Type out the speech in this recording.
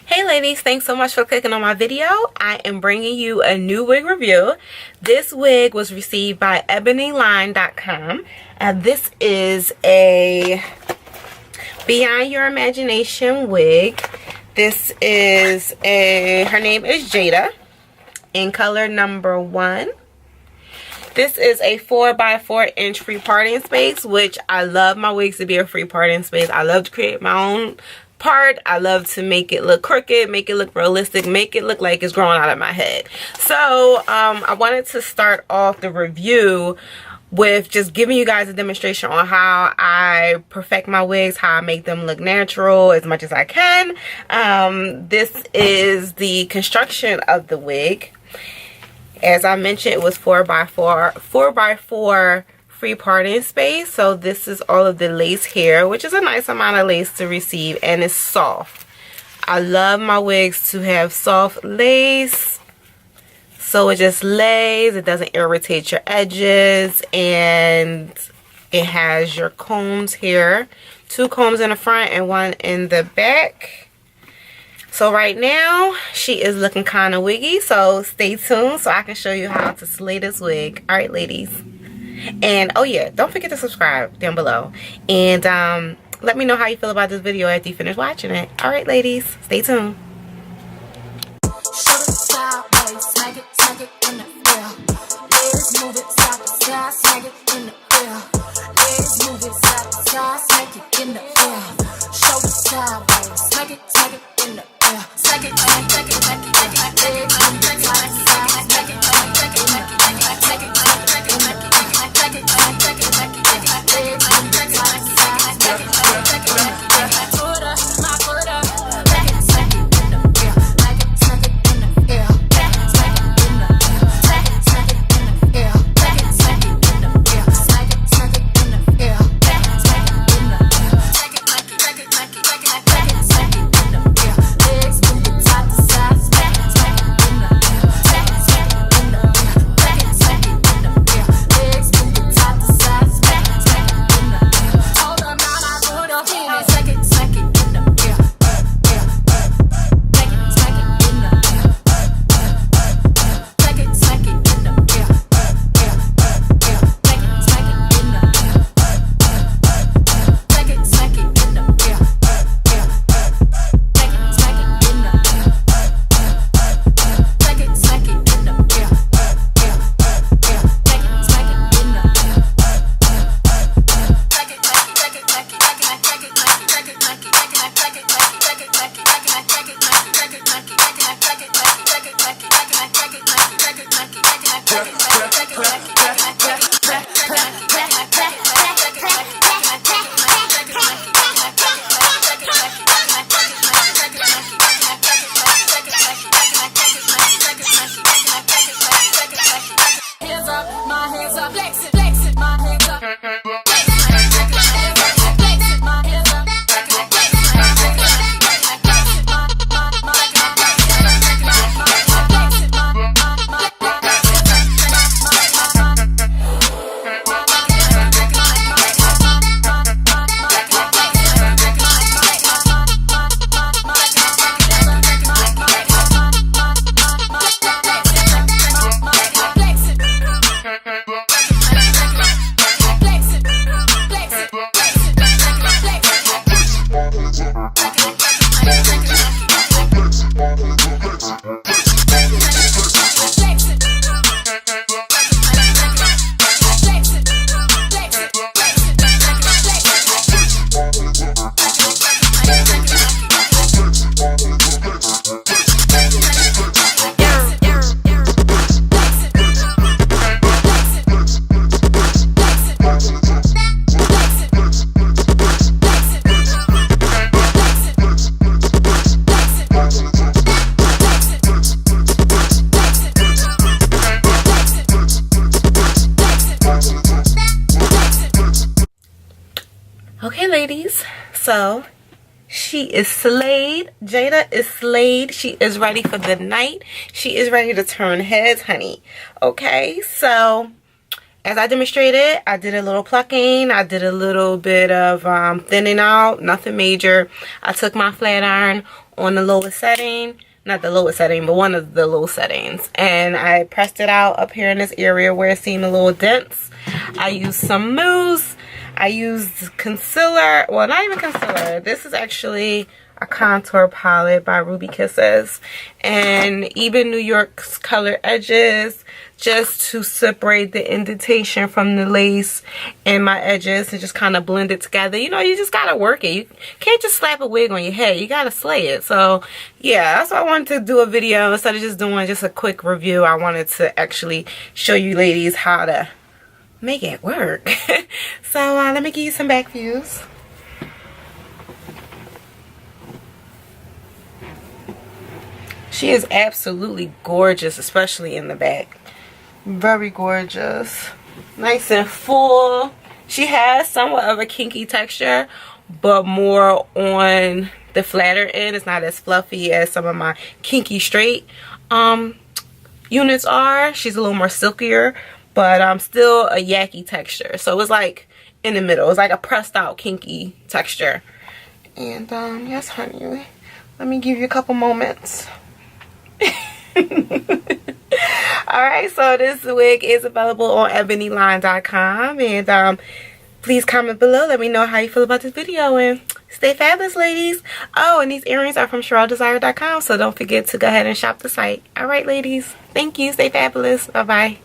Hey ladies, thanks so much for clicking on my video. I am bringing you a new wig review. This wig was received by ebonyline.com. This is a Beyond Your Imagination wig. This is her name is JADA in color number 1. This is a 4x4 inch free parting space, which I love my wigs to be a free parting space. I love to create my own part. I love to make it look crooked, make it look realistic, make it look like it's growing out of my head. So I wanted to start off the review with just giving you guys a demonstration on how I perfect my wigs, how I make them look natural as much as I can. This is the construction of the wig. As I mentioned, it was 4x4 free parting space. So this is all of the lace here, which is a nice amount of lace to receive, and it's soft. I love my wigs to have soft lace, so it just lays, it doesn't irritate your edges, and it has your combs here, 2 combs in the front and 1 in the back. So right now she is looking kind of wiggy, so stay tuned so I can show you how to slay this wig. All right ladies. And oh yeah, don't forget to subscribe down below, and let me know how you feel about this video after you finish watching it. All right ladies, stay tuned. Okay ladies, so she is slayed. JADA is slayed. She is ready for the night. She is ready to turn heads, honey. Okay, so as I demonstrated, I did a little plucking. I did a little bit of thinning out, nothing major. I took my flat iron on the lowest setting, not the lowest setting, but one of the low settings, and I pressed it out up here in this area where it seemed a little dense. I used some mousse. I used concealer. Well, not even concealer. This is actually a contour palette by Ruby Kisses, and Ebin New York's Color Edges, just to separate the indentation from the lace and my edges and just kind of blend it together. You know, you just gotta work it. You can't just slap a wig on your head. You gotta slay it. So yeah, that's why I wanted to do a video instead of just doing just a quick review. I wanted to actually show you ladies how to make it work. So let me give you some back views. She is absolutely gorgeous, especially in the back. Very gorgeous. Nice and full. She has somewhat of a kinky texture, but more on the flatter end. It's not as fluffy as some of my kinky straight units are. She's a little more silkier, but still a yucky texture. So it's like in the middle. It's like a pressed out kinky texture. And yes, honey, let me give you a couple moments. Alright, so this wig is available on ebonyline.com, and please comment below. Let me know how you feel about this video, and stay fabulous, ladies. Oh, and these earrings are from ShirelDesire.com, so don't forget to go ahead and shop the site. Alright, ladies, thank you. Stay fabulous. Bye bye.